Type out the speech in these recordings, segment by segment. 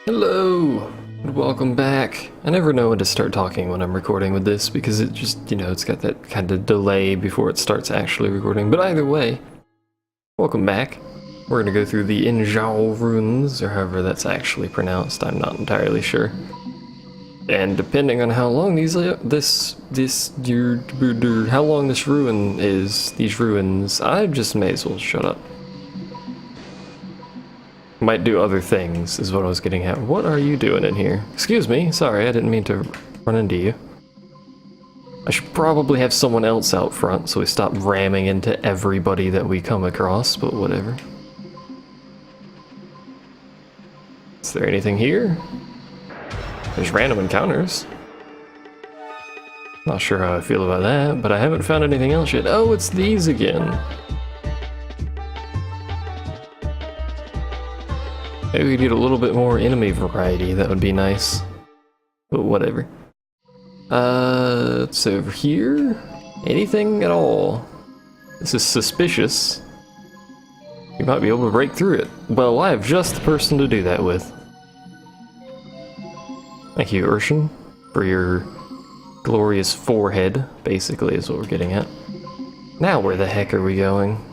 Hello, and welcome back. I never know when to start talking when I'm recording with this because it just, it's got that kind of delay before it starts actually recording. But either way, welcome back. We're gonna go through the Injao ruins, or however that's actually pronounced. I'm not entirely sure. And depending on how long these ruins, I just may as well shut up. Might do other things, is what I was getting at. What are you doing in here? Excuse me, sorry, I didn't mean to run into you. I should probably have someone else out front so we stop ramming into everybody that we come across, but whatever. Is there anything here? There's random encounters. Not sure how I feel about that, but I haven't found anything else yet. Oh, it's these again. Maybe we need a little bit more enemy variety, that would be nice. But whatever. It's over here? Anything at all? This is suspicious. You might be able to break through it. Well, I have just the person to do that with. Thank you, Urshan, for your glorious forehead, basically is what we're getting at. Now where the heck are we going?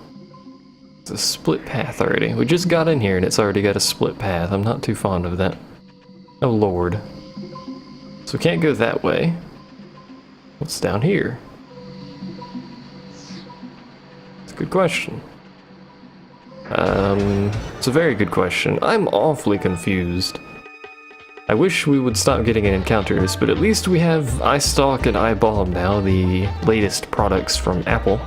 It's a split path already. We just got in here and it's already got a split path. I'm not too fond of that. Oh lord. So we can't go that way. What's down here? It's a good question. It's a very good question. I'm awfully confused. I wish we would stop getting in encounters, but at least we have iStalk and iBomb now, the latest products from Apple.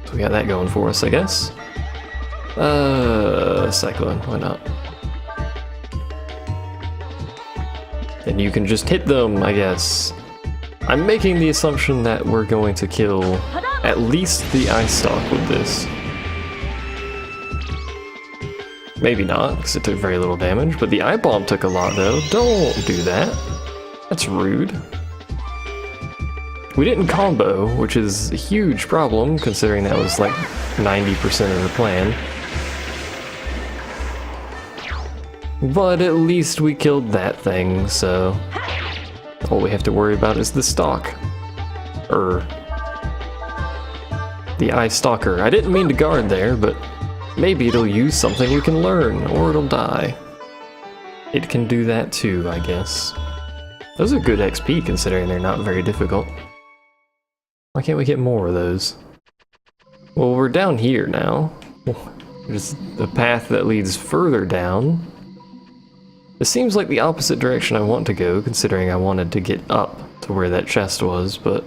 So we got that going for us, I guess. Cyclone, why not? And you can just hit them, I guess. I'm making the assumption that we're going to kill at least the iStalk with this. Maybe not, because it took very little damage, but the iBomb took a lot though. Don't do that. That's rude. We didn't combo, which is a huge problem, considering that was like 90% of the plan. But at least we killed that thing, so all we have to worry about is the stalk. The eye stalker. I didn't mean to guard there, but maybe it'll use something we can learn, or it'll die. It can do that too, I guess. Those are good XP considering they're not very difficult. Why can't we get more of those? Well, we're down here now. There's the path that leads further down. This seems like the opposite direction I want to go, considering I wanted to get up to where that chest was, but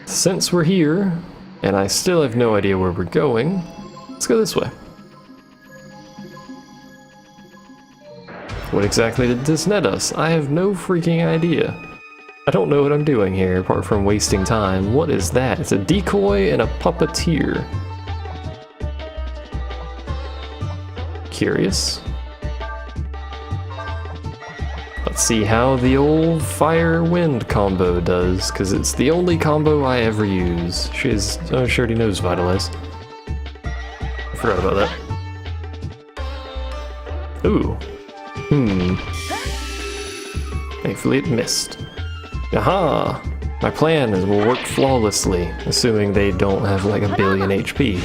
since we're here, and I still have no idea where we're going, let's go this way. What exactly did this net us? I have no freaking idea. I don't know what I'm doing here, apart from wasting time. What is that? It's a decoy and a puppeteer. Curious. Let's see how the old fire-wind combo does, because it's the only combo I ever use. She already knows Vitalize. I forgot about that. Ooh. Thankfully it missed. Aha! My plan will work flawlessly, assuming they don't have like a billion HP.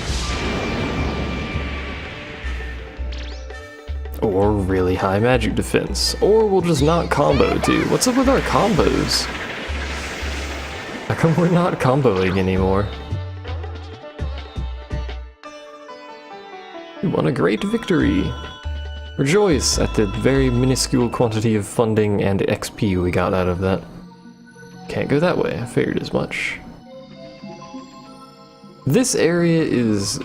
Or really high magic defense. Or we'll just not combo too. What's up with our combos? How come we're not comboing anymore? We won a great victory! Rejoice at the very minuscule quantity of funding and XP we got out of that. Can't go that way, I figured as much. This area is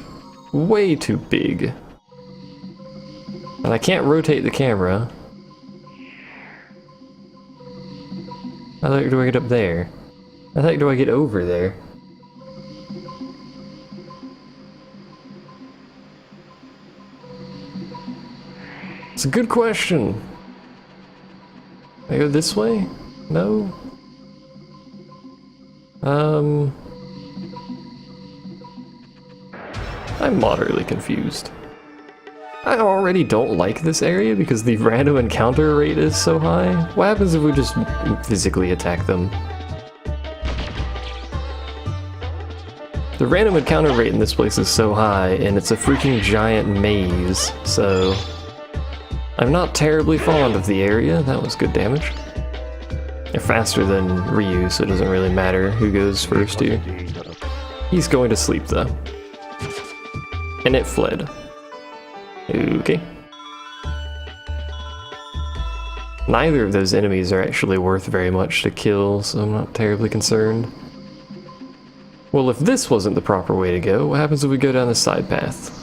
way too big. And I can't rotate the camera. How the heck do I get up there? How the heck do I get over there? It's a good question. Can I go this way? No? I'm moderately confused. I already don't like this area because the random encounter rate is so high. What happens if we just physically attack them? The random encounter rate in this place is so high, and it's a freaking giant maze, so... I'm not terribly fond of the area. That was good damage. They're faster than Ryu, so it doesn't really matter who goes first here. He's going to sleep, though. And it fled. Okay. Neither of those enemies are actually worth very much to kill, so I'm not terribly concerned. Well, if this wasn't the proper way to go, what happens if we go down the side path?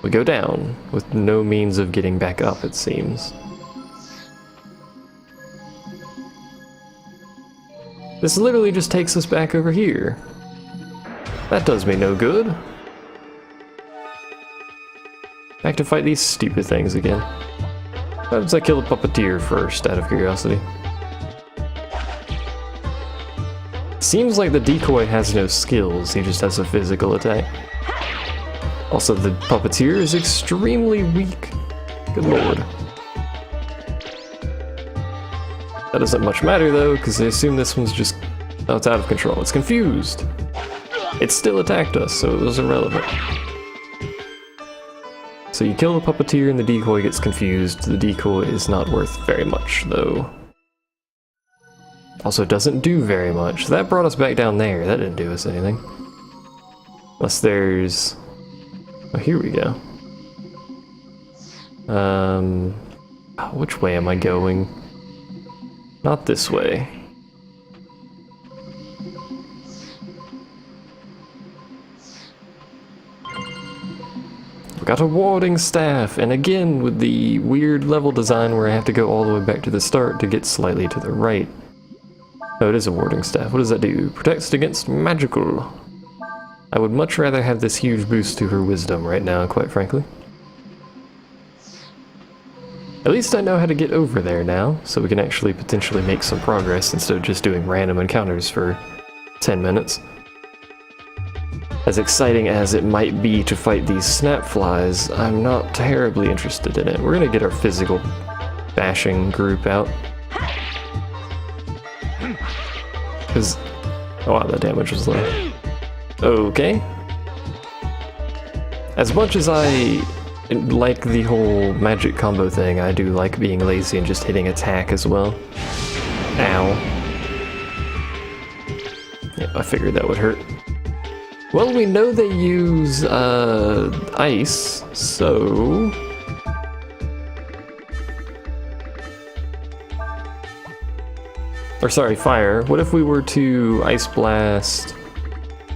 We go down, with no means of getting back up, it seems. This literally just takes us back over here. That does me no good. Back to fight these stupid things again. What happens if I kill the puppeteer first, out of curiosity? Seems like the decoy has no skills, he just has a physical attack. Also, the puppeteer is extremely weak. Good lord. That doesn't much matter though, because I assume this one's just... oh, it's out of control. It's confused. It still attacked us, so it was irrelevant. So you kill the puppeteer and the decoy gets confused. The decoy is not worth very much, though. Also doesn't do very much. That brought us back down there. That didn't do us anything. Unless there's... oh, here we go. Which way am I going? Not this way. We got a warding staff, and again with the weird level design where I have to go all the way back to the start to get slightly to the right. Oh, it is a warding staff. What does that do? Protects against magical. I would much rather have this huge boost to her wisdom right now, quite frankly. At least I know how to get over there now, so we can actually potentially make some progress instead of just doing random encounters for 10 minutes. As exciting as it might be to fight these snap flies, I'm not terribly interested in it. We're gonna get our physical bashing group out. Because... oh wow, that damage was low. Okay. As much as I like the whole magic combo thing, I do like being lazy and just hitting attack as well. Ow. Yeah, I figured that would hurt. Well, we know they use, ice, so... or sorry, fire. What if we were to Ice Blast...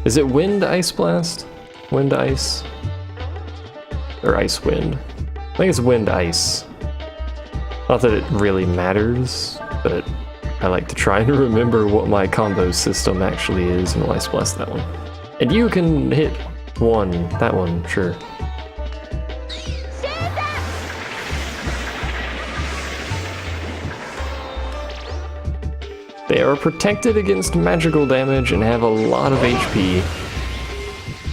is it Wind Ice Blast? Wind Ice? Or Ice Wind? I think it's Wind Ice. Not that it really matters, but I like to try and remember what my combo system actually is, and we'll Ice Blast that one. And you can hit one, that one, sure. They are protected against magical damage and have a lot of HP.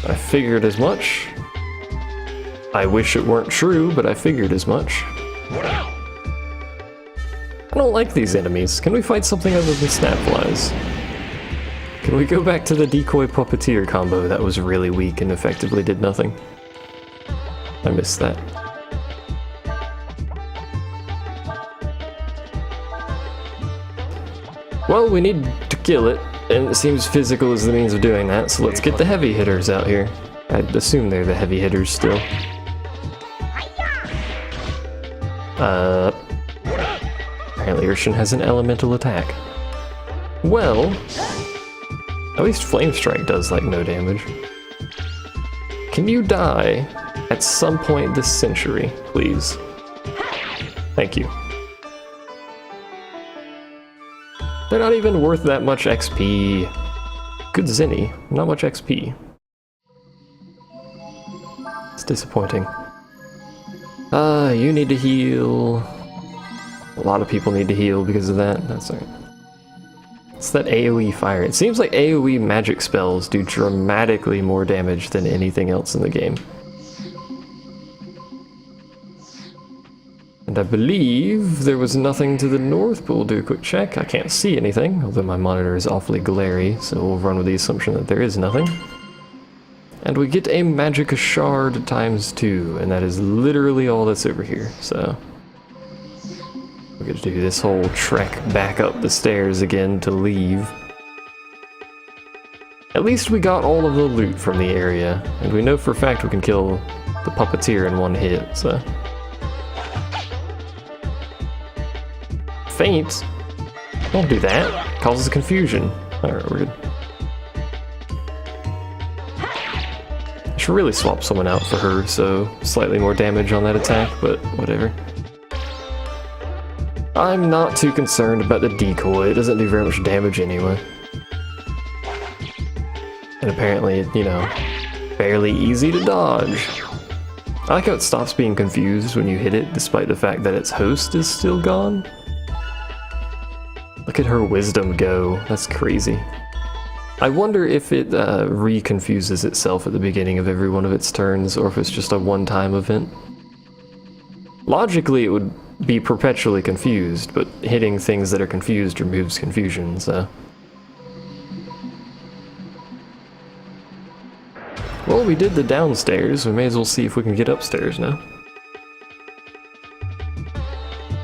I figured as much. I wish it weren't true, but I figured as much. I don't like these enemies. Can we fight something other than snap flies? Can we go back to the decoy puppeteer combo that was really weak and effectively did nothing? I missed that. Well, we need to kill it, and it seems physical is the means of doing that, so let's get the heavy hitters out here. I'd assume they're the heavy hitters still. Apparently Urshan has an elemental attack. Well... at least Flame Strike does, like, no damage. Can you die at some point this century, please? Thank you. They're not even worth that much XP. Good Zinni, not much XP. It's disappointing. You need to heal. A lot of people need to heal because of that. That's alright. It's that AoE fire. It seems like AoE magic spells do dramatically more damage than anything else in the game. And I believe there was nothing to the north, but we'll do a quick check. I can't see anything, although my monitor is awfully glary, so we'll run with the assumption that there is nothing. And we get a magic shard ×2, and that is literally all that's over here, so... we're gonna do this whole trek back up the stairs again to leave. At least we got all of the loot from the area, and we know for a fact we can kill the puppeteer in one hit, so... Faint? Don't do that. Causes confusion. Alright, we're good. I should really swap someone out for her, so slightly more damage on that attack, but whatever. I'm not too concerned about the decoy. It doesn't do very much damage anyway. And apparently, you know, fairly easy to dodge. I like how it stops being confused when you hit it, despite the fact that its host is still gone. Look at her wisdom go. That's crazy. I wonder if it reconfuses itself at the beginning of every one of its turns, or if it's just a one-time event. Logically, it would be perpetually confused, but hitting things that are confused removes confusion, so... Well, we did the downstairs, we may as well see if we can get upstairs now.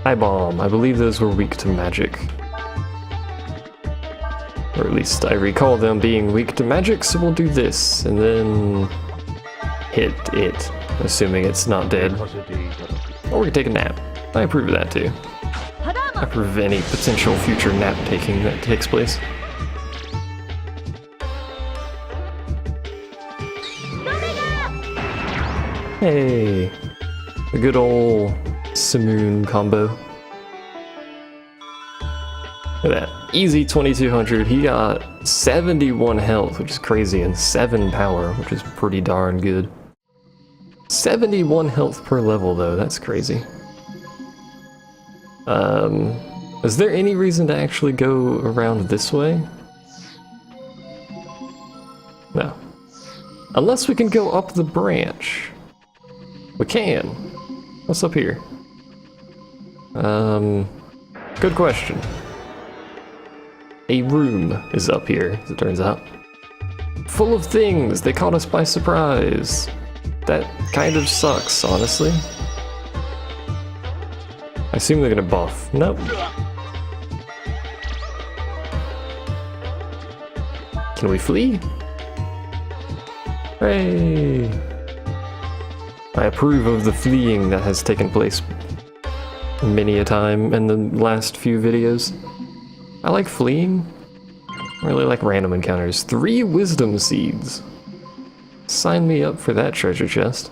Eye bomb. I believe those were weak to magic. Or at least I recall them being weak to magic, so we'll do this, and then hit it, assuming it's not dead. Or we can take a nap. I approve of that too. I approve of any potential future nap taking that takes place. Hey, a good old Simoon combo. Look at that. Easy 2200. He got 71 health, which is crazy, and 7 power, which is pretty darn good. 71 health per level, though. That's crazy. Is there any reason to actually go around this way? No. Unless we can go up the branch. We can. What's up here? Good question. A room is up here, as it turns out. Full of things! They caught us by surprise! That kind of sucks, honestly. I assume they're gonna buff. Nope. Can we flee? Hey! I approve of the fleeing that has taken place many a time in the last few videos. I like fleeing. I really like random encounters. 3 wisdom seeds. Sign me up for that treasure chest.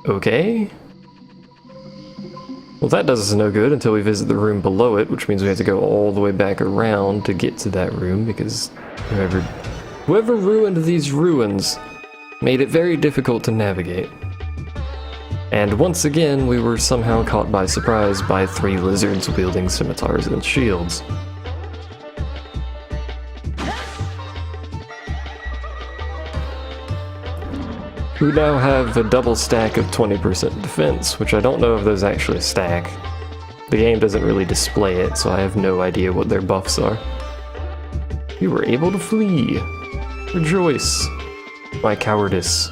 Okay. Well, that does us no good until we visit the room below it, which means we have to go all the way back around to get to that room, because whoever ruined these ruins made it very difficult to navigate. And once again, we were somehow caught by surprise by 3 lizards wielding scimitars and shields. We now have a double stack of 20% defense, which I don't know if those actually stack. The game doesn't really display it, so I have no idea what their buffs are. You were able to flee. Rejoice, my cowardice.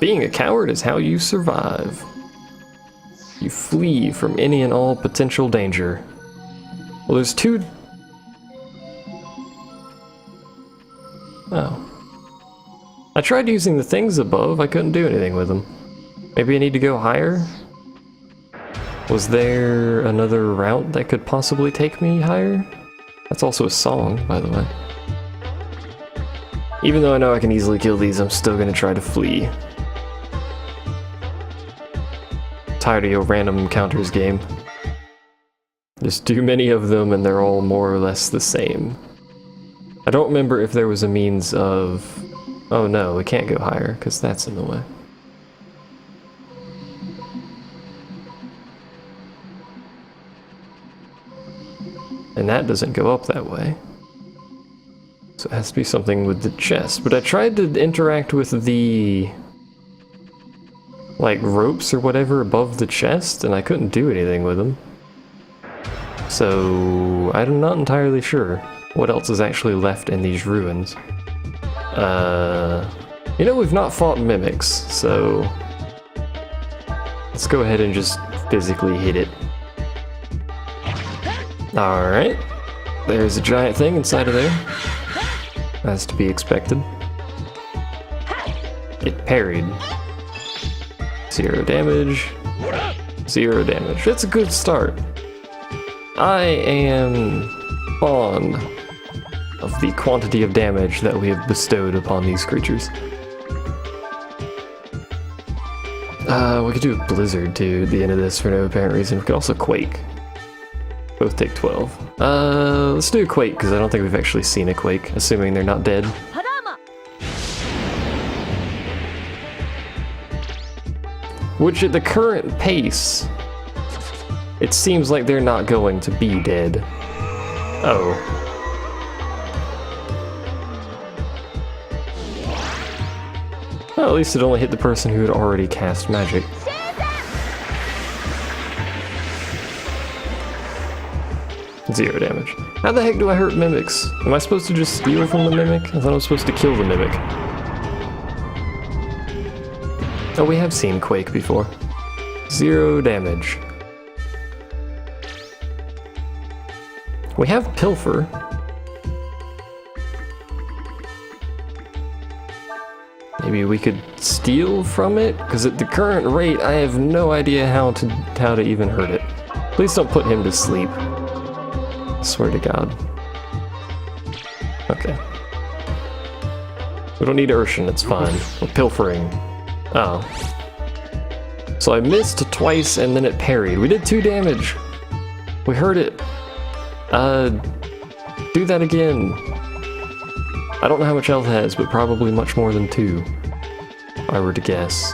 Being a coward is how you survive. You flee from any and all potential danger. Well, there's 2... Oh. I tried using the things above, I couldn't do anything with them. Maybe I need to go higher? Was there another route that could possibly take me higher? That's also a song, by the way. Even though I know I can easily kill these, I'm still gonna try to flee. Tired of your random encounters game. There's too many of them and they're all more or less the same. I don't remember if there was a means of... Oh no, we can't go higher, because that's in the way. and that doesn't go up that way. So it has to be something with the chest. But I tried to interact with the, like, ropes or whatever above the chest, and I couldn't do anything with them. So I'm not entirely sure what else is actually left in these ruins. You know, we've not fought mimics, so let's go ahead and just physically hit it. Alright, there's a giant thing inside of there. As to be expected. It parried. 0 damage. 0 damage. That's a good start. I am fond of the quantity of damage that we have bestowed upon these creatures. We could do a blizzard too at the end of this for no apparent reason. We could also quake. Both take 12. Let's do a quake because I don't think we've actually seen a quake, assuming they're not dead. Which at the current pace, it seems like they're not going to be dead. Oh. Well, at least it only hit the person who had already cast magic. Zero damage. How the heck do I hurt mimics? Am I supposed to just steal from the mimic? I thought I was supposed to kill the mimic. Oh, we have seen Quake before. 0 damage. We have Pilfer. Maybe we could steal from it? Because at the current rate, I have no idea how to even hurt it. Please don't put him to sleep. I swear to God. Okay. We don't need Urshan, it's fine. We're pilfering. Oh. So I missed twice and then it parried. We did 2 damage. We hurt it. Do that again. I don't know how much health it has, but probably much more than 2. If I were to guess.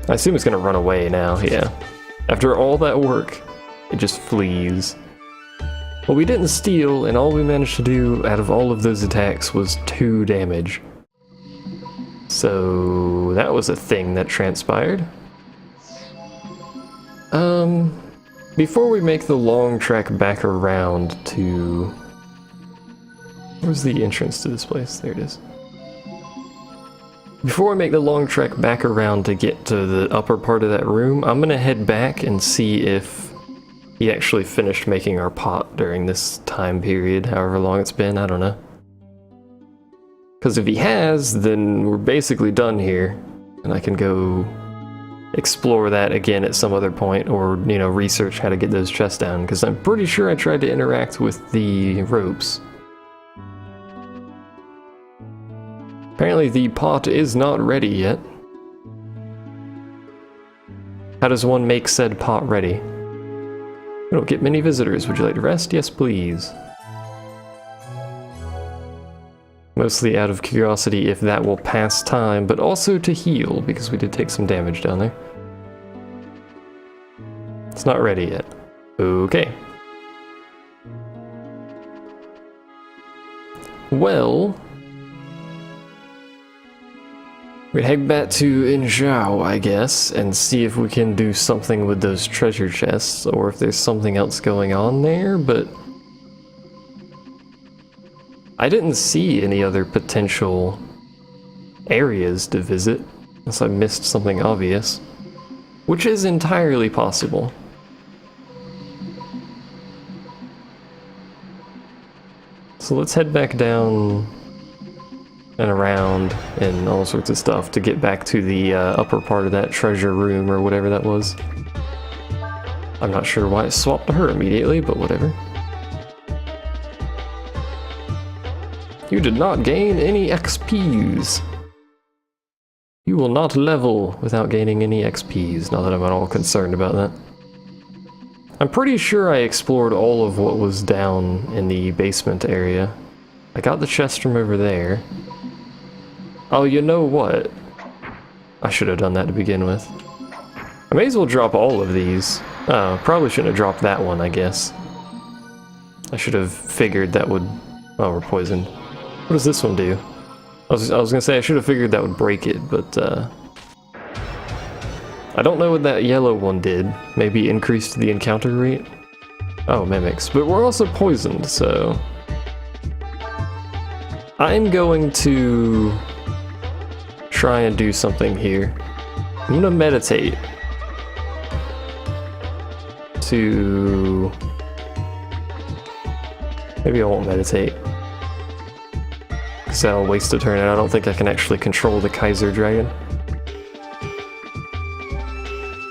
I assume it's gonna run away now, yeah. After all that work, it just flees. Well, we didn't steal, and all we managed to do out of all of those attacks was 2 damage. So that was a thing that transpired. Before we make the long trek back around to... Where's the entrance to this place? There it is. Before we make the long trek back around to get to the upper part of that room, I'm gonna head back and see if he actually finished making our pot during this time period, however long it's been, I don't know. Because if he has, then we're basically done here, and I can go explore that again at some other point, or, you know, research how to get those chests down, because I'm pretty sure I tried to interact with the ropes. Apparently the pot is not ready yet. How does one make said pot ready? We don't get many visitors. Would you like to rest? Yes, please. Mostly out of curiosity if that will pass time, but also to heal, because we did take some damage down there. It's not ready yet. Okay. Well... we'd head back to Inzhao, I guess, and see if we can do something with those treasure chests, or if there's something else going on there, but... I didn't see any other potential areas to visit, unless I missed something obvious. Which is entirely possible. So let's head back down and around and all sorts of stuff to get back to the upper part of that treasure room or whatever that was. I'm not sure why it swapped to her immediately, but whatever. You did not gain any XPs. You will not level without gaining any XPs, not that I'm at all concerned about that. I'm pretty sure I explored all of what was down in the basement area. I got the chest from over there. Oh, you know what? I should have done that to begin with. I may as well drop all of these. Oh, probably shouldn't have dropped that one, I guess. I should have figured that would... Oh, we're poisoned. What does this one do? I was gonna say I should have figured that would break it, but I don't know what that yellow one did. Maybe increased the encounter rate? Oh, mimics. But we're also poisoned, so... I'm going to try and do something here. I'm gonna meditate. To... Maybe I won't meditate. Because that'll waste a turn, and I don't think I can actually control the Kaiser Dragon.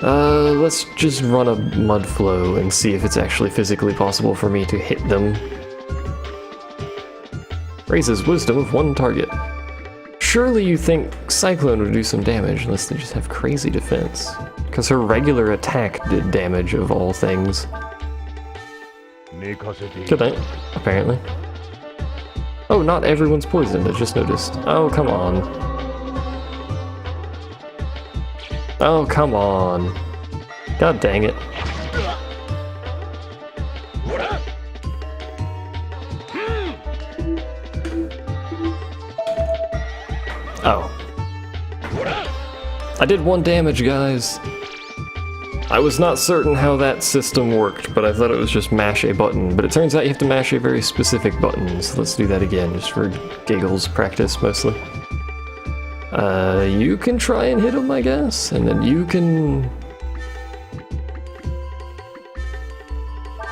Let's just run a mud flow and see if it's actually physically possible for me to hit them. Raises wisdom of one target. Surely you think Cyclone would do some damage unless they just have crazy defense. Because her regular attack did damage of all things. Good night, apparently. Oh, not everyone's poisoned, I just noticed. Oh, come on. Oh, come on. God dang it. Oh. I did 1 damage, guys. I was not certain how that system worked, but I thought it was just mash a button. But it turns out you have to mash a very specific button, so let's do that again, just for giggles practice, mostly. You can try and hit them, I guess, and then you can...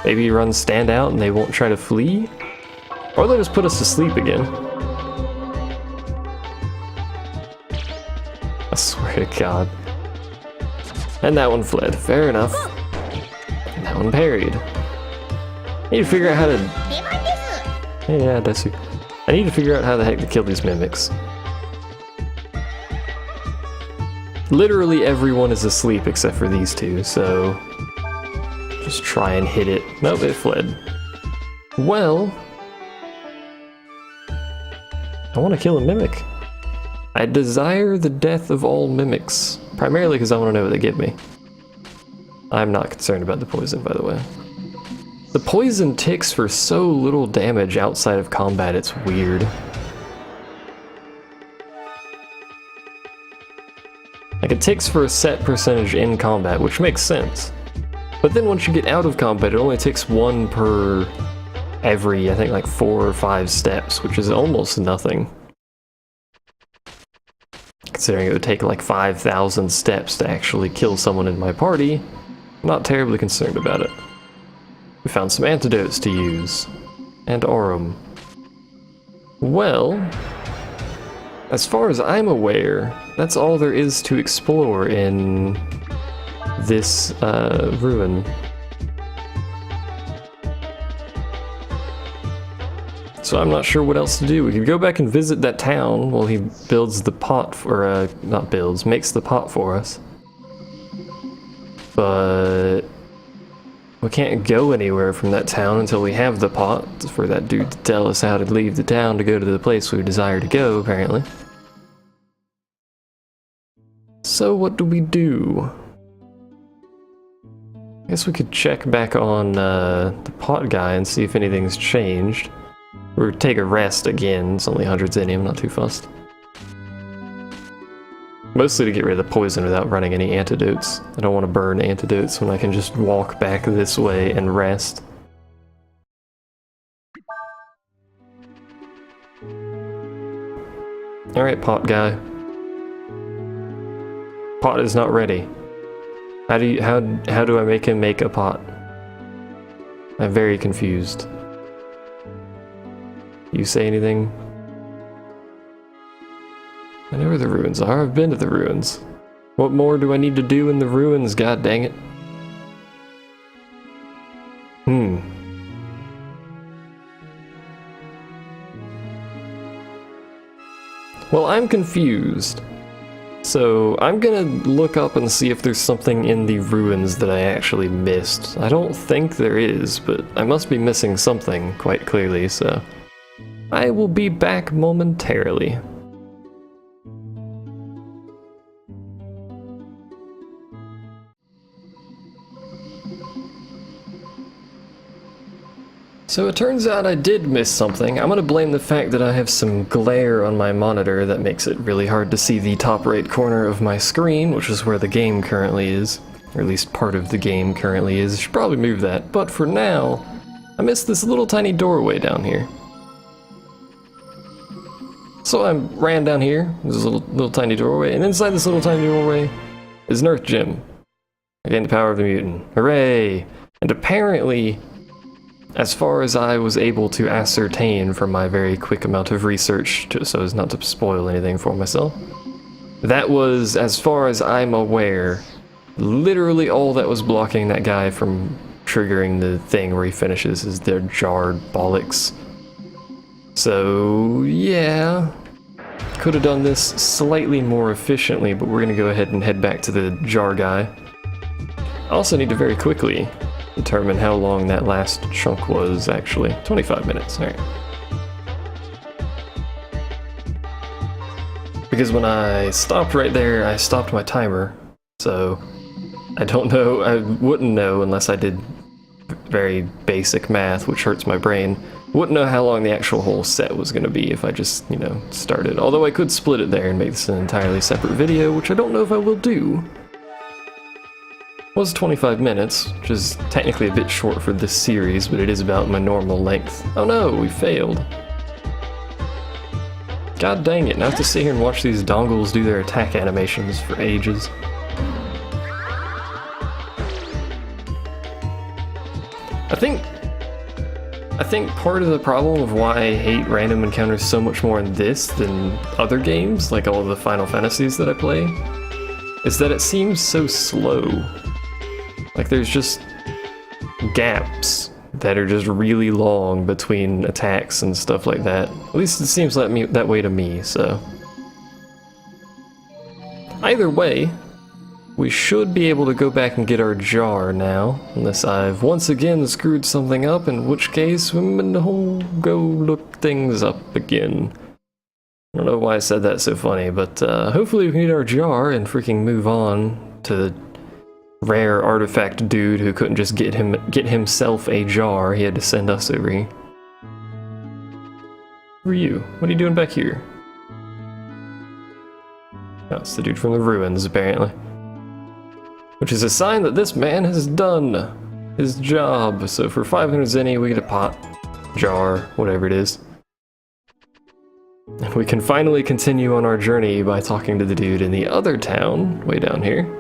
Maybe run stand out and they won't try to flee? Or they'll just put us to sleep again. I swear to God. And that one fled. Fair enough. And that one parried. I need to figure out how to... Yeah, that's you. I need to figure out how the heck to kill these mimics. Literally everyone is asleep except for these two, so... Just try and hit it. Nope, it fled. Well... I want to kill a mimic. I desire the death of all mimics. Primarily because I want to know what they give me. I'm not concerned about the poison, by the way. The poison ticks for so little damage outside of combat, it's weird. Like, it ticks for a set percentage in combat, which makes sense. But then once you get out of combat, it only ticks 1 per every, I think, like 4 or 5 steps, which is almost nothing. Considering it would take like 5,000 steps to actually kill someone in my party, I'm not terribly concerned about it. We found some antidotes to use. And Aurum. Well, as far as I'm aware, that's all there is to explore in this ruin. So I'm not sure what else to do. We could go back and visit that town while he builds the pot for, not builds, makes the pot for us. But we can't go anywhere from that town until we have the pot for that dude to tell us how to leave the town to go to the place we desire to go, apparently. So what do we do? I guess we could check back on the pot guy and see if anything's changed. Or take a rest again, it's only 100 Zenium, not too fussed. Mostly to get rid of the poison without running any antidotes. I don't want to burn antidotes when I can just walk back this way and rest. Alright, pot guy. Pot is not ready. How do I make him make a pot? I'm very confused. You say anything? I know where the ruins are. I've been to the ruins. What more do I need to do in the ruins, god dang it? Well, I'm confused. So, I'm gonna look up and see if there's something in the ruins that I actually missed. I don't think there is, but I must be missing something quite clearly, so... I will be back momentarily. So it turns out I did miss something. I'm gonna blame the fact that I have some glare on my monitor that makes it really hard to see the top right corner of my screen, which is where the game currently is. Or at least part of the game currently is. I should probably move that. But for now, I missed this little tiny doorway down here. So I ran down here, there's a little tiny doorway, and inside this little tiny doorway is an Earth Gem. I gained the power of the mutant. Hooray! And apparently, as far as I was able to ascertain from my very quick amount of research, so as not to spoil anything for myself, that was, as far as I'm aware, literally all that was blocking that guy from triggering the thing where he finishes is their jarred bollocks. So, yeah, could have done this slightly more efficiently, but we're gonna go ahead and head back to the jar guy. I also need to very quickly determine how long that last chunk was, actually. 25 minutes, alright. Because when I stopped right there, I stopped my timer, so I don't know, I wouldn't know unless I did very basic math, which hurts my brain. Wouldn't know how long the actual whole set was going to be if I just, you know, started. Although I could split it there and make this an entirely separate video, which I don't know if I will do. It was 25 minutes, which is technically a bit short for this series, but it is about my normal length. Oh no, we failed. God dang it, now I have to sit here and watch these dongles do their attack animations for ages. I think part of the problem of why I hate random encounters so much more in this than other games, like all of the Final Fantasies that I play, is that it seems so slow. Like there's just gaps that are just really long between attacks and stuff like that. At least it seems like that way to me, so. Either way, we should be able to go back and get our jar now, unless I've once again screwed something up, in which case I'm gonna go look things up again. I don't know why I said that so funny, but hopefully we can get our jar and freaking move on to the rare artifact dude who couldn't just get himself a jar. He had to send us over here. Who are you? What are you doing back here? Oh, it's the dude from the ruins, apparently. Which is a sign that this man has done his job. So for 500 zenny, we get a pot, jar, whatever it is. And we can finally continue on our journey by talking to the dude in the other town, way down here.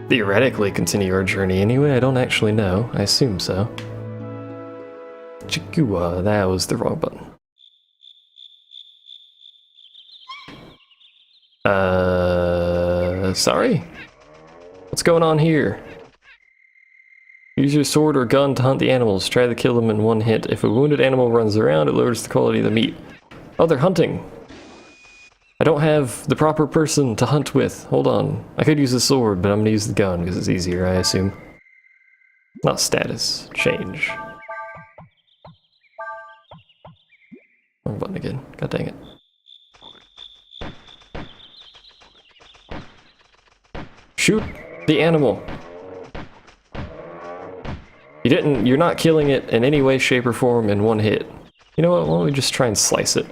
Theoretically continue our journey anyway, I don't actually know. I assume so. Chikua, that was the wrong button. Sorry? What's going on here? Use your sword or gun to hunt the animals. Try to kill them in one hit. If a wounded animal runs around, it lowers the quality of the meat. Oh, they're hunting! I don't have the proper person to hunt with. Hold on. I could use the sword, but I'm gonna use the gun because it's easier, I assume. Not status. Change. Wrong button again. God dang it. Shoot the animal. You're not killing it in any way, shape, or form in one hit. You know what, why don't we just try and slice it?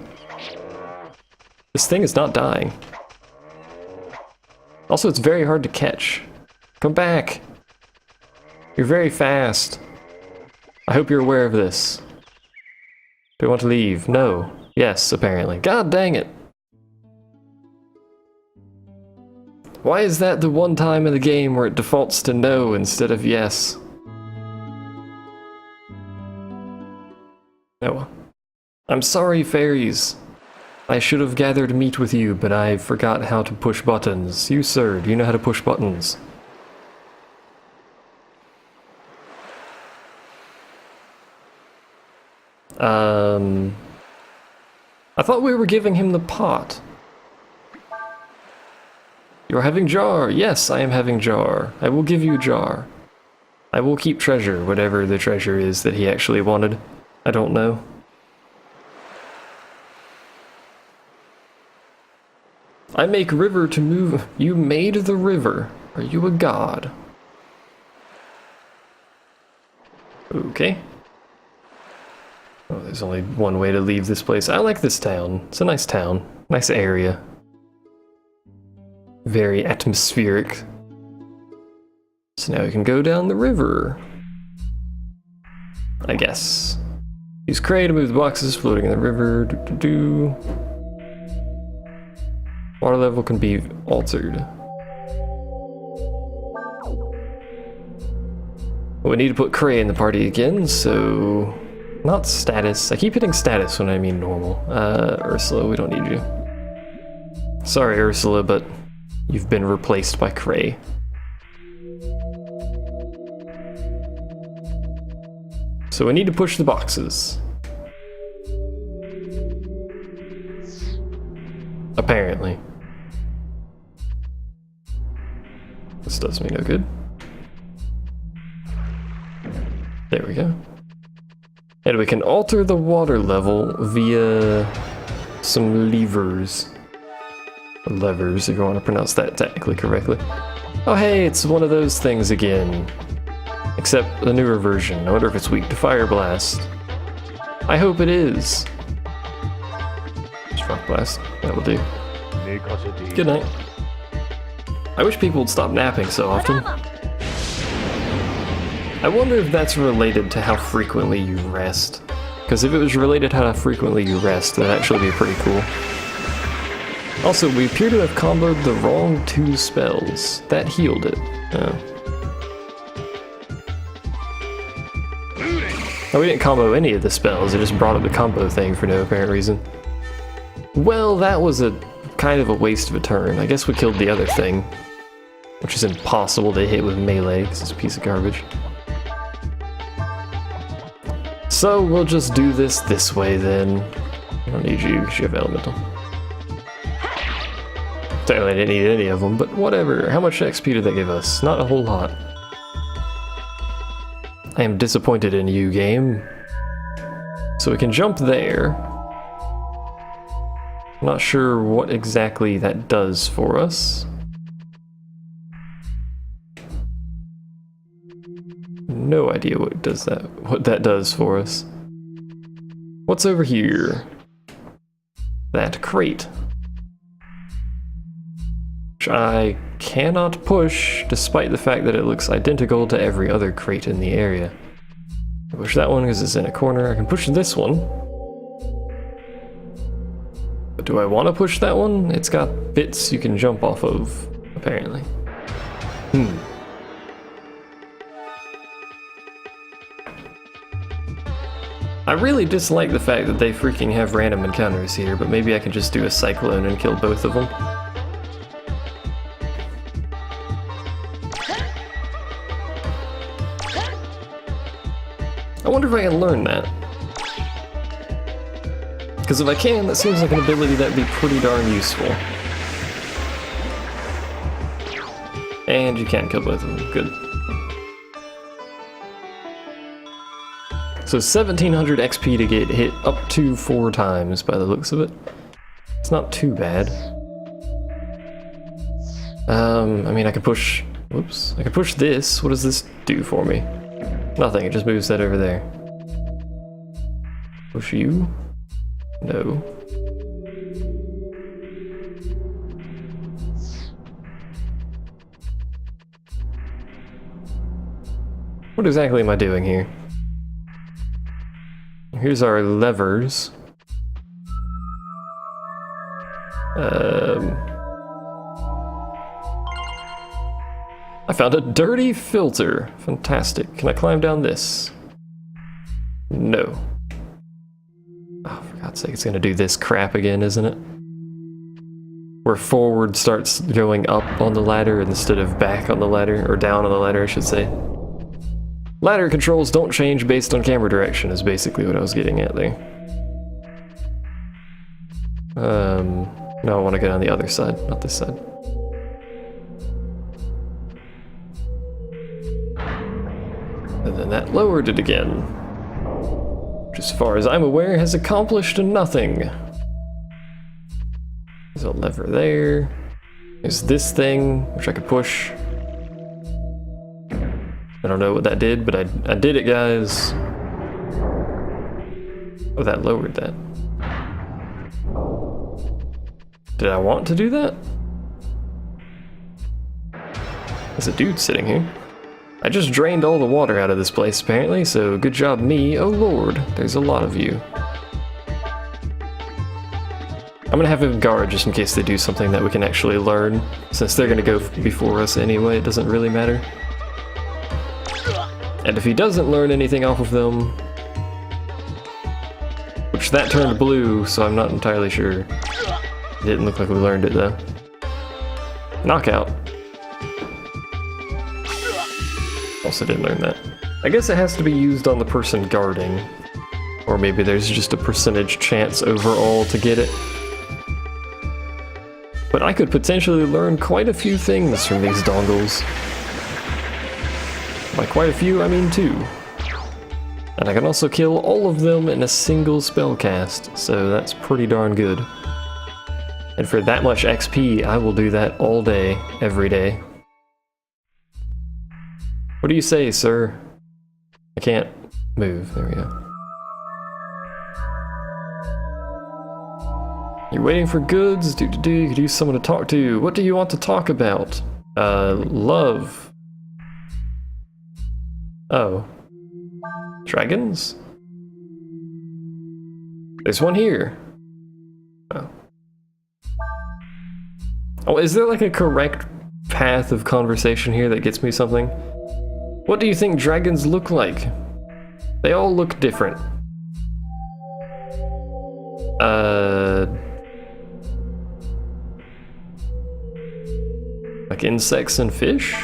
This thing is not dying. Also, it's very hard to catch. Come back. You're very fast. I hope you're aware of this. Do I want to leave? No. Yes, apparently. God dang it. Why is that the one time in the game where it defaults to no instead of yes? No. I'm sorry, fairies. I should have gathered meat with you, but I forgot how to push buttons. You, sir, do you know how to push buttons? I thought we were giving him the pot. You're having jar. Yes, I am having jar. I will give you jar. I will keep treasure, whatever the treasure is that he actually wanted. I don't know. I make river to move. You made the river. Are you a god? Okay. Oh, there's only one way to leave this place. I like this town. It's a nice town. Nice area. Very atmospheric. So now we can go down the river. I guess. Use Cray to move the boxes floating in the river. Water level can be altered. We need to put Cray in the party again, so... Not status. I keep hitting status when I mean normal. Ursula, we don't need you. Sorry, Ursula, but you've been replaced by Cray. So we need to push the boxes. Apparently. This does me no good. There we go. And we can alter the water level via some levers. Or levers, if you want to pronounce that technically correctly. Oh hey, it's one of those things again. Except the newer version. I wonder if it's weak to Fire Blast. I hope it is. Just Rock Blast. That'll do. Good night. I wish people would stop napping so often. I wonder if that's related to how frequently you rest. Because if it was related to how frequently you rest, that'd actually be pretty cool. Also, we appear to have comboed the wrong 2 spells. That healed it. Oh, we didn't combo any of the spells, it just brought up the combo thing for no apparent reason. Well, that was a kind of a waste of a turn. I guess we killed the other thing. Which is impossible to hit with melee, because it's a piece of garbage. So we'll just do this way then. I don't need you because you have elemental. Technically I didn't need any of them, but whatever. How much XP did that give us? Not a whole lot. I am disappointed in you, game. So we can jump there. I'm not sure what exactly that does for us. No idea what that does for us. What's over here? That crate. Which I cannot push, despite the fact that it looks identical to every other crate in the area. I push that one because it's in a corner. I can push this one. But do I want to push that one? It's got bits you can jump off of, apparently. I really dislike the fact that they freaking have random encounters here, but maybe I can just do a cyclone and kill both of them. I wonder if I can learn that. Because if I can, that seems like an ability that'd be pretty darn useful. And you can kill both of them, good. So 1700 XP to get hit up to 4 times by the looks of it. It's not too bad. I mean I could push, whoops, I could push this. What does this do for me? Nothing, it just moves that over there. Push you? No. What exactly am I doing here? Here's our levers. I found a dirty filter. Fantastic. Can I climb down this? No. Oh, for God's sake, it's gonna do this crap again, isn't it? Where forward starts going up on the ladder instead of back on the ladder, or down on the ladder, I should say. Ladder controls don't change based on camera direction is basically what I was getting at there. No, I want to go on the other side, not this side. And then that lowered it again. Which as far as I'm aware has accomplished nothing. There's a lever there. There's this thing, which I could push. I don't know what that did, but I did it, guys. Oh, that lowered that. Did I want to do that? There's a dude sitting here. I just drained all the water out of this place, apparently, so good job me. Oh lord, there's a lot of you. I'm gonna have him guard just in case they do something that we can actually learn. Since they're gonna go before us anyway, it doesn't really matter. And if he doesn't learn anything off of them... Which that turned blue, so I'm not entirely sure. It didn't look like we learned it though. Knockout. Also didn't learn that. I guess it has to be used on the person guarding. Or maybe there's just a percentage chance overall to get it. But I could potentially learn quite a few things from these dongles. By quite a few, I mean 2. And I can also kill all of them in a single spell cast, so that's pretty darn good. And for that much XP, I will do that all day, every day. What do you say, sir? I can't move. There we go. You're waiting for goods? You could use someone to talk to. What do you want to talk about? Love. Oh. Dragons? There's one here. Oh. Oh, is there like a correct path of conversation here that gets me something? What do you think dragons look like? They all look different. Like insects and fish?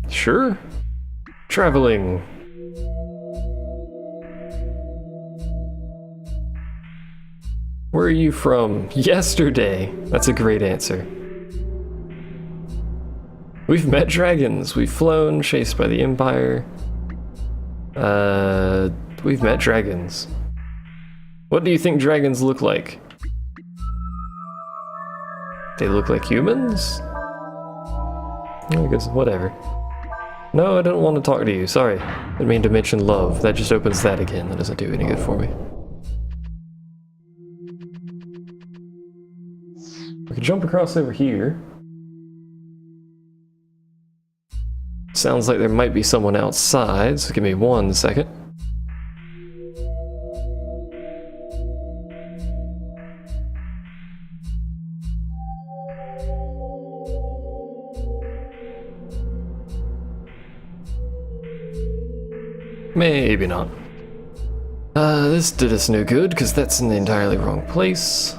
Sure. Traveling. Where are you from? Yesterday. That's a great answer. We've met dragons. We've flown, chased by the Empire. We've met dragons. What do you think dragons look like? They look like humans? I guess, whatever. No, I don't want to talk to you, sorry. I didn't mean to mention love. That just opens that again. That doesn't do any good for me. We can jump across over here. Sounds like there might be someone outside, so give me 1 second. Maybe not. This did us no good, because that's in the entirely wrong place.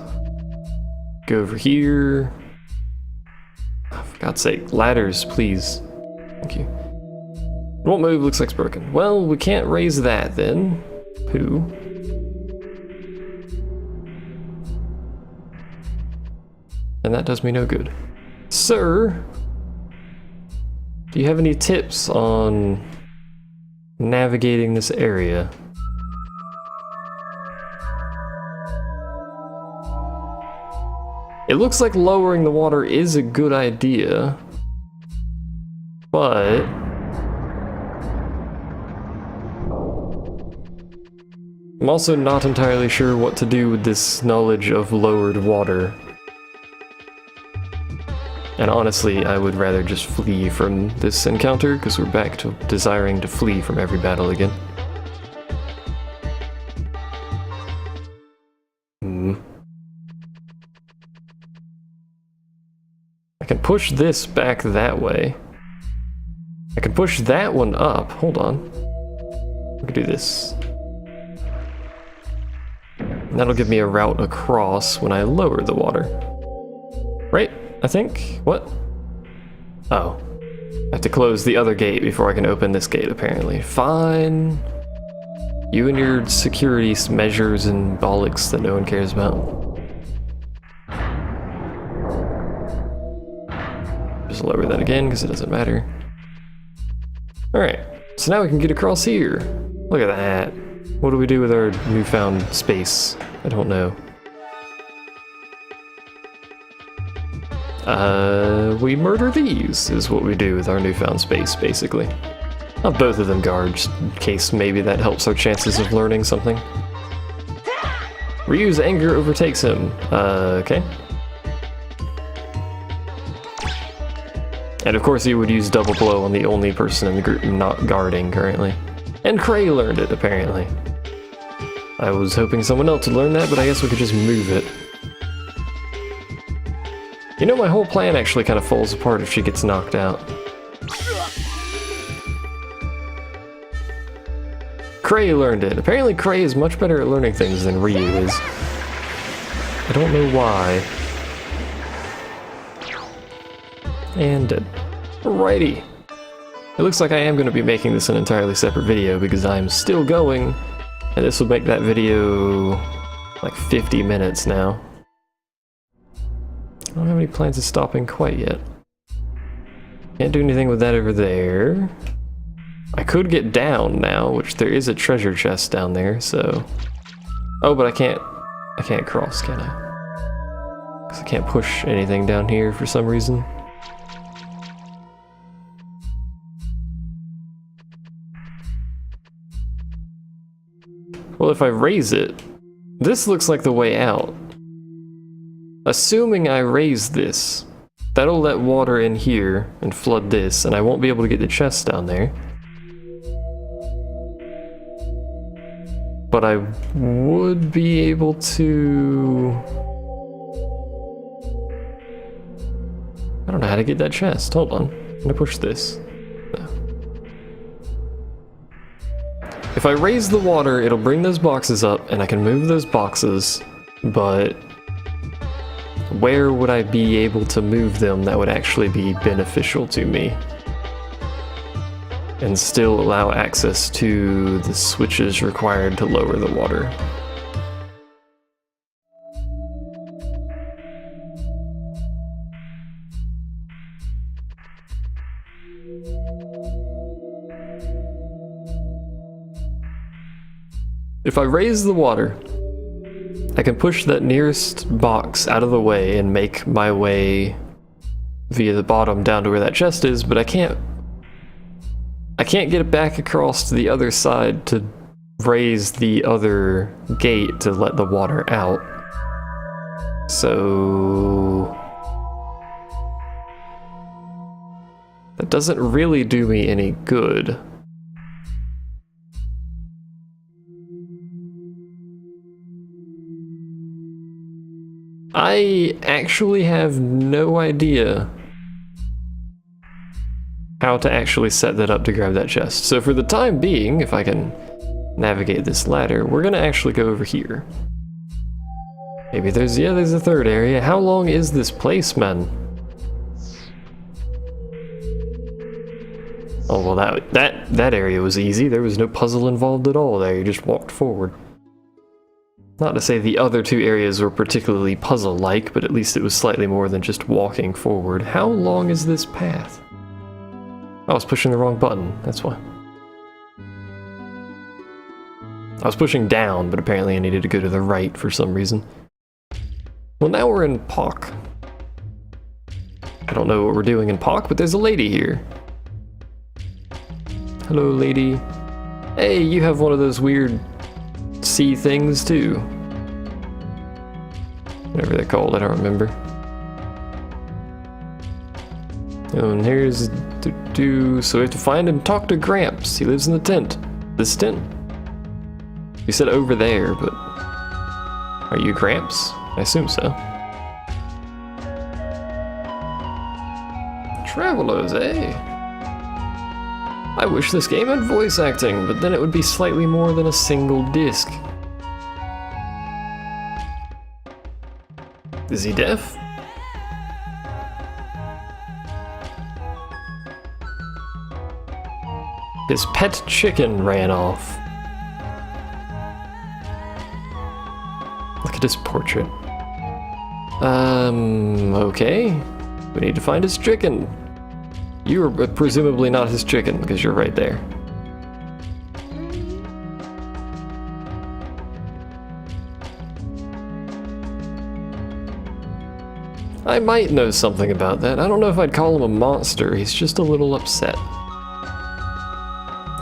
Go over here. Oh, for God's sake, ladders, please. Thank you. It won't move, looks like it's broken. Well, we can't raise that then. Pooh. And that does me no good. Sir, do you have any tips on navigating this area? It looks like lowering the water is a good idea, but I'm also not entirely sure what to do with this knowledge of lowered water. And honestly, I would rather just flee from this encounter, because we're back to desiring to flee from every battle again. I can push this back that way. I can push that one up. Hold on. We can do this. And that'll give me a route across when I lower the water. Right? I think? What? Oh. I have to close the other gate before I can open this gate, apparently. Fine. You and your security measures and bollocks that no one cares about. Just lower that again, because it doesn't matter. Alright, so now we can get across here. Look at that. What do we do with our newfound space? I don't know. We murder these, is what we do with our newfound space, basically. Not both of them guard, just in case maybe that helps our chances of learning something. Ryu's anger overtakes him. Okay. And of course he would use double blow on the only person in the group not guarding currently. And Cray learned it, apparently. I was hoping someone else would learn that, but I guess we could just move it. You know, my whole plan actually kind of falls apart if she gets knocked out. Cray learned it. Apparently Cray is much better at learning things than Ryu is. I don't know why. And dead. Alrighty. It looks like I am going to be making this an entirely separate video because I'm still going, and this will make that video like 50 minutes now. I don't have any plans of stopping quite yet. Can't do anything with that over there. I could get down now, which there is a treasure chest down there, so... Oh, but I can't cross, can I? Because I can't push anything down here for some reason. Well, if I raise it, this looks like the way out. Assuming I raise this, that'll let water in here and flood this, and I won't be able to get the chest down there. But I would be able to... I don't know how to get that chest. Hold on. I'm gonna push this. No. If I raise the water, it'll bring those boxes up, and I can move those boxes, but... where would I be able to move them that would actually be beneficial to me? And still allow access to the switches required to lower the water. If I raise the water, I can push that nearest box out of the way and make my way via the bottom down to where that chest is, but I can't get it back across to the other side to raise the other gate to let the water out. So... that doesn't really do me any good. I actually have no idea how to actually set that up to grab that chest. So for the time being, if I can navigate this ladder, we're gonna actually go over here. Maybe there's a third area. How long is this place, man? Oh, well that area was easy. There was no puzzle involved at all there. You just walked forward. Not to say the other two areas were particularly puzzle-like, but at least it was slightly more than just walking forward. How long is this path? I was pushing the wrong button, that's why. I was pushing down, but apparently I needed to go to the right for some reason. Well, now we're in POC. I don't know what we're doing in POC, but there's a lady here. Hello, lady. Hey, you have one of those weird sea things, too. Whatever they're called, I don't remember. And here's... so we have to find and talk to Gramps. He lives in the tent. This tent? You said over there, but... are you Gramps? I assume so. Travelers, eh? I wish this game had voice acting, but then it would be slightly more than a single disc. Is he deaf? His pet chicken ran off. Look at his portrait. Okay. We need to find his chicken. You are presumably not his chicken, because you're right there. I might know something about that. I don't know if I'd call him a monster. He's just a little upset.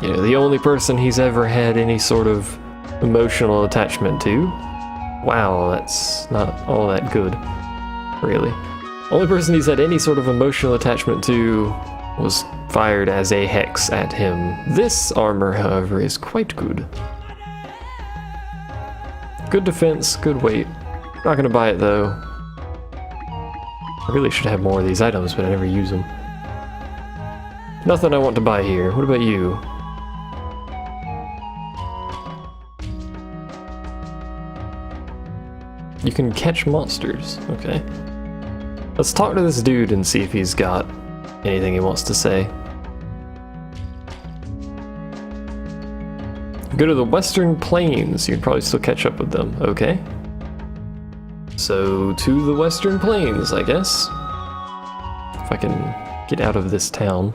You know, the only person he's ever had any sort of emotional attachment to. Wow, that's not all that good, really. Only person he's had any sort of emotional attachment to was fired as a hex at him. This armor, however, is quite good. Good defense, good weight. Not gonna buy it though. I really should have more of these items, but I never use them. Nothing I want to buy here. What about you? You can catch monsters. Okay. Let's talk to this dude and see if he's got anything he wants to say. Go to the Western Plains. You'd probably still catch up with them. Okay. So, to the Western Plains, I guess. If I can get out of this town.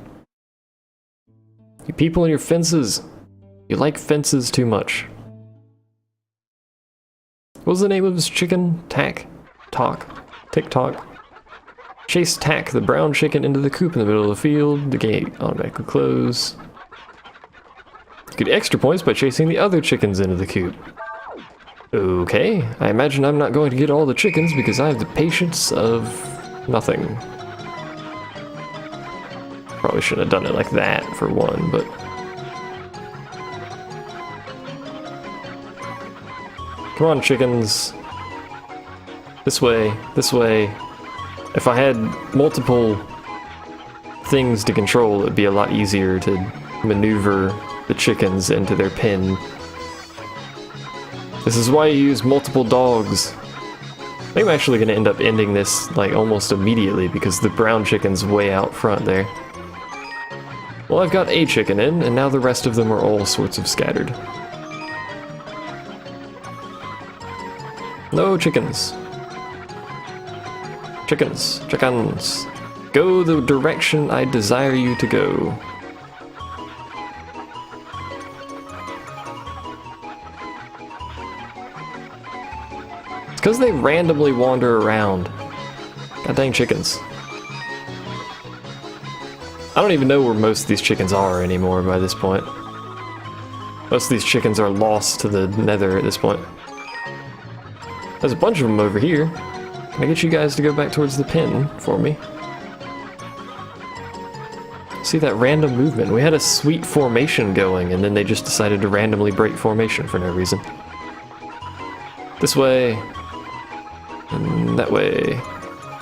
You people and your fences. You like fences too much. What was the name of his chicken? Tack? Talk? Tick-tock? Chase Tack, the brown chicken, into the coop in the middle of the field. The gate automatically close. You get extra points by chasing the other chickens into the coop. Okay, I imagine I'm not going to get all the chickens because I have the patience of nothing. Probably shouldn't have done it like that for one, but... Come on, chickens. This way, this way. If I had multiple things to control, it'd be a lot easier to maneuver the chickens into their pen. This is why you use multiple dogs. I think I'm actually going to end up ending this like almost immediately because the brown chicken's way out front there. Well, I've got a chicken in, and now the rest of them are all sorts of scattered. No chickens. Chickens. Chickens. Go the direction I desire you to go. It's because they randomly wander around. God dang chickens. I don't even know where most of these chickens are anymore by this point. Most of these chickens are lost to the nether at this point. There's a bunch of them over here. Can I get you guys to go back towards the pen for me? See that random movement? We had a sweet formation going, and then they just decided to randomly break formation for no reason. This way. And that way.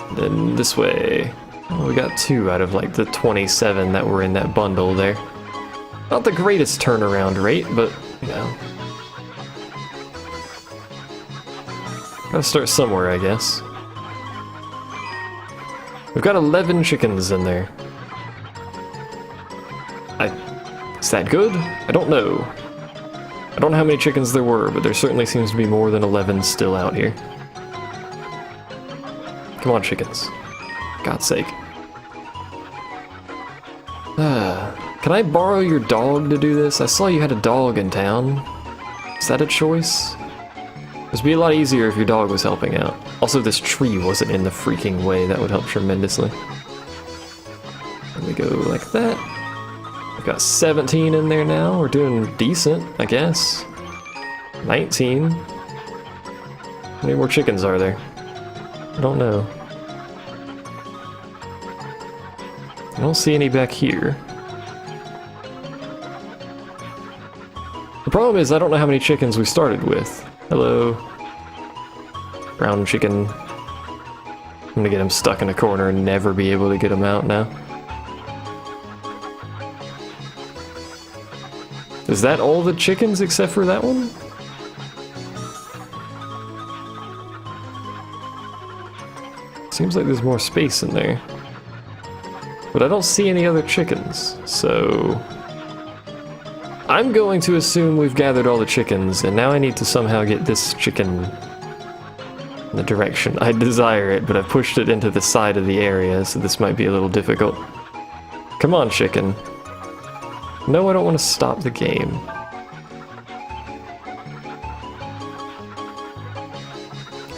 And then this way. Oh, we got 2 out of like the 27 that were in that bundle there. Not the greatest turnaround rate, but, you know. Gotta start somewhere, I guess. We've got 11 chickens in there. Is that good? I don't know. I don't know how many chickens there were, but there certainly seems to be more than 11 still out here. Come on, chickens. God's sake. Can I borrow your dog to do this? I saw you had a dog in town. Is that a choice? This would be a lot easier if your dog was helping out. Also, this tree wasn't in the freaking way. That would help tremendously. Let me go like that. We've got 17 in there now. We're doing decent, I guess. 19. How many more chickens are there? I don't know. I don't see any back here. The problem is I don't know how many chickens we started with. Hello. Brown chicken. I'm gonna get him stuck in a corner and never be able to get him out now. Is that all the chickens except for that one? Seems like there's more space in there. But I don't see any other chickens, so... I'm going to assume we've gathered all the chickens, and now I need to somehow get this chicken in the direction I desire it, but I've pushed it into the side of the area, so this might be a little difficult. Come on, chicken. No, I don't want to stop the game.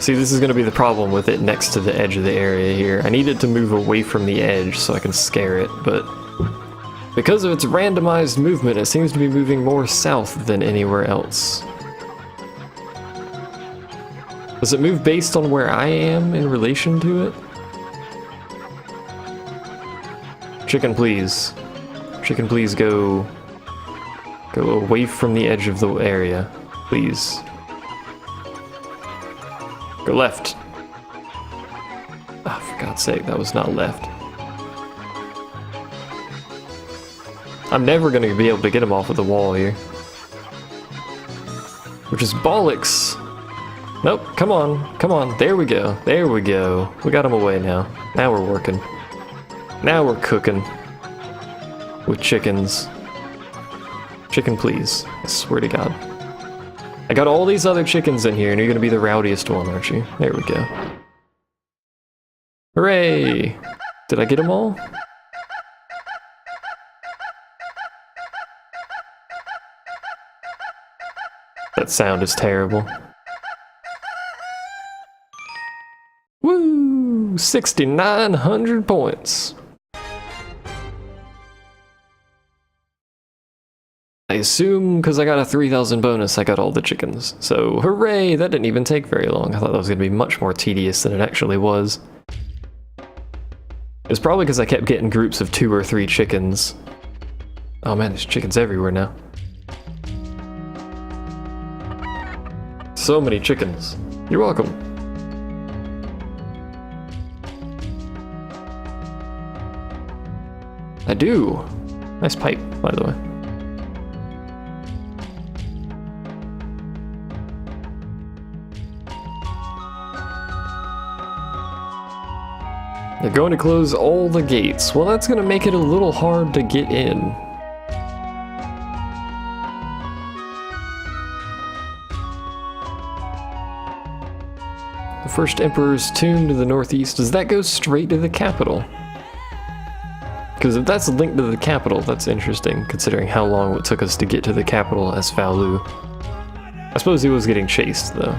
See, this is going to be the problem with it next to the edge of the area here. I need it to move away from the edge so I can scare it, but because of its randomized movement, it seems to be moving more south than anywhere else. Does it move based on where I am in relation to it? Chicken, please. Chicken, please go away from the edge of the area. Please. Go left. Ah, for God's sake, that was not left. I'm never going to be able to get him off of the wall here. Which is bollocks. Nope, come on, come on. There we go. There we go. We got him away now. Now we're working. Now we're cooking. With chickens. Chicken, please. I swear to God. I got all these other chickens in here, and you're gonna be the rowdiest one, aren't you? There we go. Hooray! Did I get them all? That sound is terrible. Woo! 6,900 points. I assume because I got a 3,000 bonus, I got all the chickens. So, hooray! That didn't even take very long. I thought that was going to be much more tedious than it actually was. It's probably because I kept getting groups of 2 or 3 chickens. Oh man, there's chickens everywhere now. So many chickens. You're welcome. I do. Nice pipe, by the way. They're going to close all the gates. Well, that's going to make it a little hard to get in. The first Emperor's tomb to the northeast. Does that go straight to the capital? Because if that's linked to the capital, that's interesting, considering how long it took us to get to the capital as Falu. I suppose he was getting chased, though.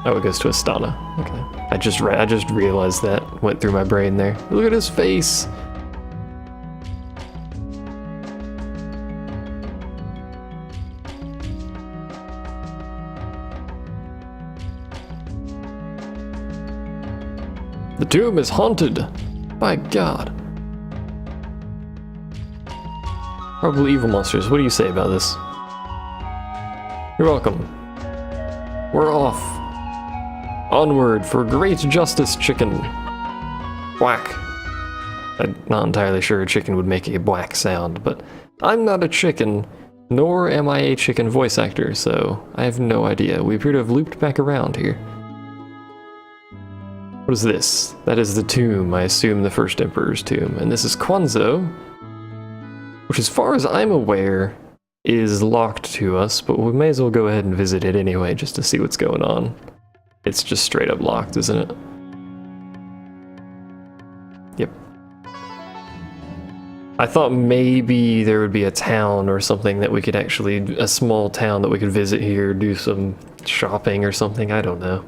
Oh, it goes to Astana. Okay. I just realized that. Went through my brain there. Look at his face! The tomb is haunted! By God. Probably evil monsters. What do you say about this? You're welcome. We're off. Onward for great justice, chicken. Whack. I'm not entirely sure a chicken would make a whack sound, but I'm not a chicken, nor am I a chicken voice actor, so I have no idea. We appear to have looped back around here. What is this? That is the tomb, I assume the first Emperor's tomb. And this is Kwanzaa, which as far as I'm aware, is locked to us, but we may as well go ahead and visit it anyway, just to see what's going on. It's just straight up locked, isn't it? Yep. I thought maybe there would be a town or something that we could actually, a small town that we could visit here, do some shopping or something, I don't know.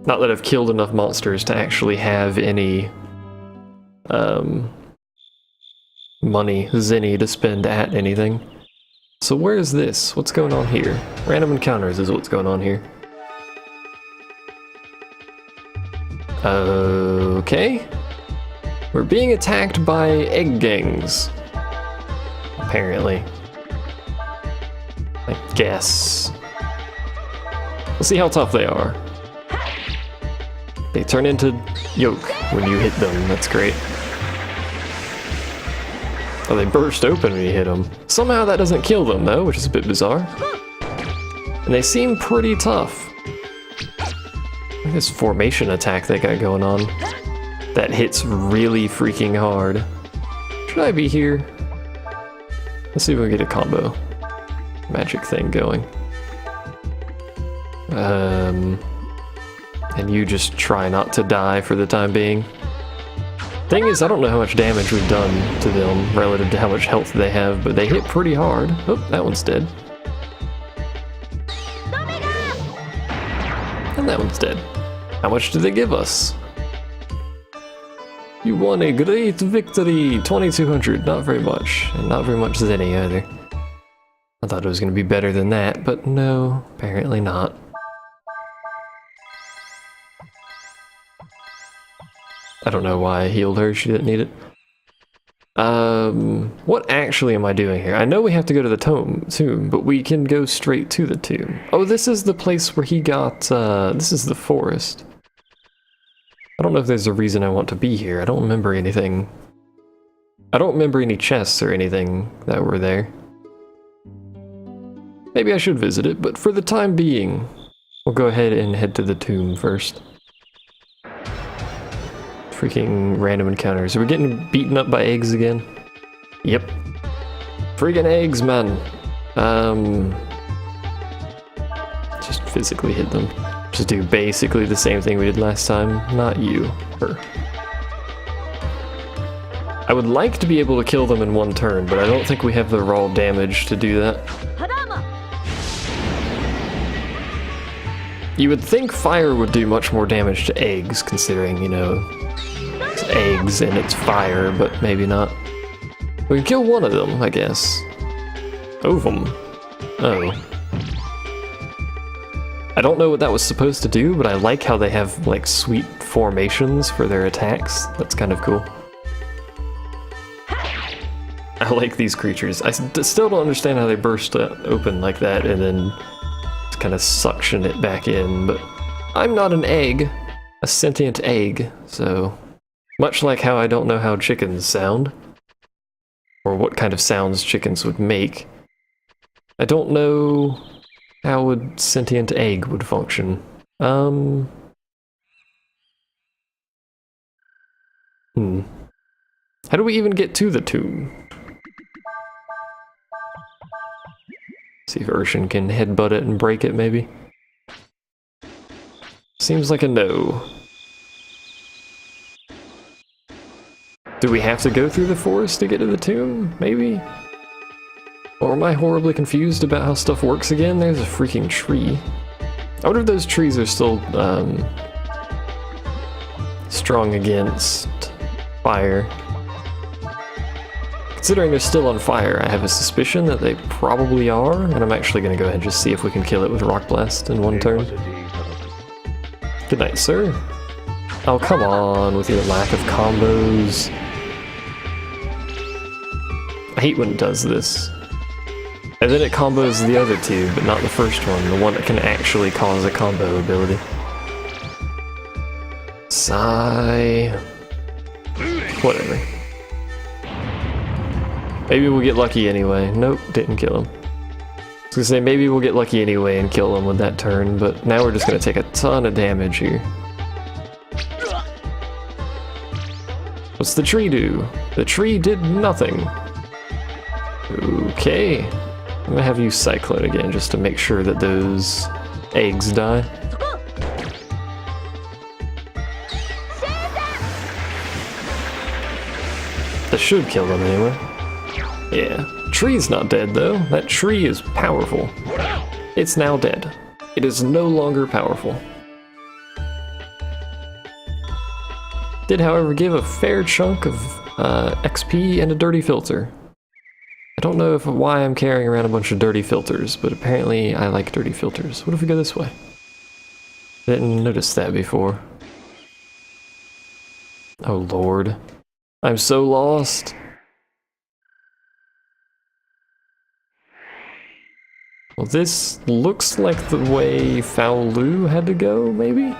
Not that I've killed enough monsters to actually have any, money, zenny, to spend at anything. So where is this? What's going on here? Random encounters is what's going on here. Okay. We're being attacked by egg gangs. Apparently. I guess. We'll see how tough they are. They turn into yolk when you hit them. That's great. Oh, they burst open when you hit them. Somehow that doesn't kill them, though, which is a bit bizarre. And they seem pretty tough. Look at this formation attack they got going on. That hits really freaking hard. Should I be here? Let's see if we can get a combo magic thing going. And you just try not to die for the time being. Thing is, I don't know how much damage we've done to them relative to how much health they have, but they hit pretty hard. Oh, that one's dead. And that one's dead. How much did they give us? You won a great victory! 2200, not very much. And not very much zenny either. I thought it was going to be better than that, but no, apparently not. I don't know why I healed her, she didn't need it. What actually am I doing here? I know we have to go to the tomb, but we can go straight to the tomb. Oh, this is the place where he got, this is the forest. I don't know if there's a reason I want to be here. I don't remember anything. I don't remember any chests or anything that were there. Maybe I should visit it, but for the time being, we'll go ahead and head to the tomb first. Freaking random encounters. Are we getting beaten up by eggs again? Yep. Freaking eggs, man. Just physically hit them. Just do basically the same thing we did last time. Not you. Her. I would like to be able to kill them in one turn, but I don't think we have the raw damage to do that. You would think fire would do much more damage to eggs, considering, you know, it's eggs and it's fire, but maybe not. We can kill one of them, I guess. Ovum. Oh. I don't know what that was supposed to do, but I like how they have, like, sweet formations for their attacks. That's kind of cool. I like these creatures. I still don't understand how they burst open like that and then kind of suction it back in, but I'm not an egg, a sentient egg, so much like how I don't know how chickens sound, or what kind of sounds chickens would make, I don't know how a sentient egg would function. How do we even get to the tomb? See if Urshan can headbutt it and break it, maybe. Seems like a no. Do we have to go through the forest to get to the tomb? Maybe? Or am I horribly confused about how stuff works again? There's a freaking tree. I wonder if those trees are still, strong against fire. Considering they're still on fire, I have a suspicion that they probably are, and I'm actually going to go ahead and just see if we can kill it with Rock Blast in one turn. Good night, sir. Oh, come on with your lack of combos. I hate when it does this. And then it combos the other two, but not the first one, the one that can actually cause a combo ability. Sigh. Whatever. Maybe we'll get lucky anyway. Nope, didn't kill him. I was gonna say, maybe we'll get lucky anyway and kill him with that turn, but now we're just gonna take a ton of damage here. What's the tree do? The tree did nothing. Okay. I'm gonna have you Cyclone again, just to make sure that those eggs die. That should kill them anyway. Yeah, tree's not dead though. That tree is powerful. It's now dead. It is no longer powerful. Did, however, give a fair chunk of XP and a dirty filter. I don't know why I'm carrying around a bunch of dirty filters, but apparently I like dirty filters. What if we go this way? Didn't notice that before. Oh lord. I'm so lost. Well, this looks like the way Faolu had to go, maybe?